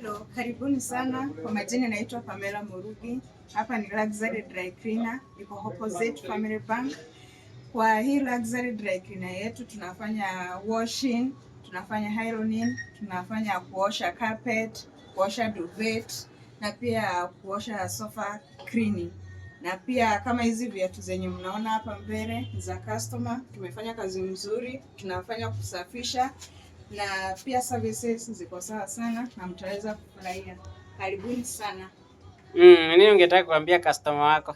Hello, karibuni sana. Kwa majina naitwa Pamela Murugi. Hapa ni Luxury Dry Cleaner, iko opposite Family Bank. Kwa hii Luxury Dry Cleaner yetu tunafanya washing, tunafanya ironing, tunafanya kuosha carpet, kuosha duvet na pia kuosha sofa cleaning. Na pia kama hizi viatu zenye mnaona hapa mbele za customer, tumefanya kazi nzuri, tunafanya kusafisha na pia services ziko sawa sana na mtaweza kufurahia. Karibuni sana. Nini ungetaka kuambia customer wako?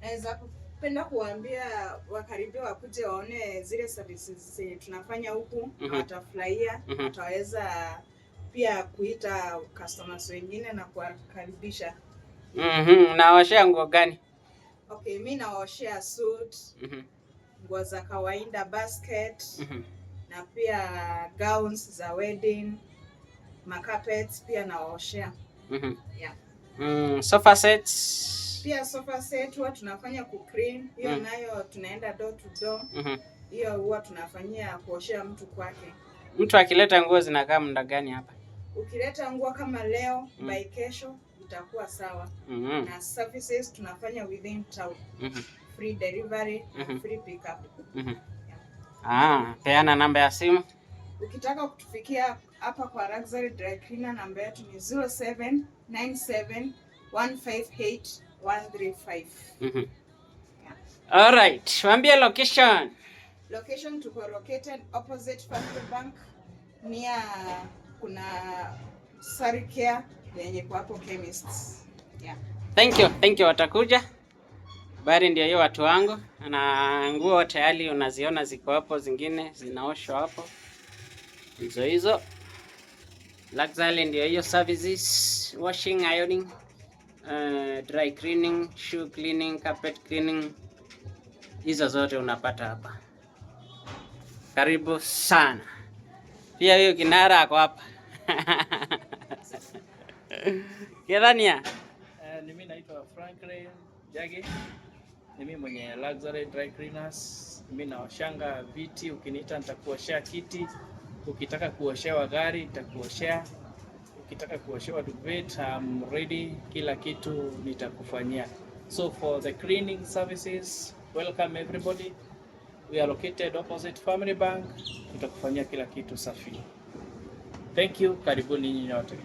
Naweza kupenda kuambia wakaribia wakuje waone zile services zenye tunafanya huku, watafurahia, wataweza pia kuita customers wengine na kuwakaribisha. Naoshea nguo gani? Okay, mimi naoshea suit, nguo za kawaida, basket, na pia gowns za wedding, carpets pia naoshea. Yeah. Sofa sets. Pia sofa set huwa tunafanya ku clean. Hiyo nayo tunaenda door to door. Hiyo huwa tunafanyia kuoshea mtu kwake. Mtu akileta nguo zinakaa muda gani hapa? Ukileta nguo kama leo, by kesho itakuwa sawa. Na services tunafanya within town. Free delivery, free pickup. Peana namba ya simu. Ukitaka kutufikia hapa kwa Luxury Dry Cleaner, namba yetu ni 0797158135. Alright, waambie location. Location tuko located opposite Family Bank, near kuna Saricare yenye kwa hapo chemists. Yeah. Thank you watakuja. Bari ndio hiyo watu wangu, na nguo tayari unaziona ziko hapo, zingine zinaoshwa hapo. Hizo Luxury ndio hiyo services, washing, ironing, dry cleaning, shoe cleaning, carpet cleaning. Hizo zote unapata hapa. Karibu sana. Pia hiyo kinara ako hapa. Kedania. Mimi naitwa Franklin Jage. Mimi mwenye Luxury Dry Cleaners. Mimi naoshanga viti, ukiniita nitakuoshea kiti. Ukitaka kuoshewa gari nitakuoshea. Ukitaka kuoshewa duvet, I'm ready, kila kitu nitakufanyia. So for the cleaning services, welcome everybody. We are located opposite Family Bank. Tutakufanyia kila kitu safi. Thank you, karibuni nyote.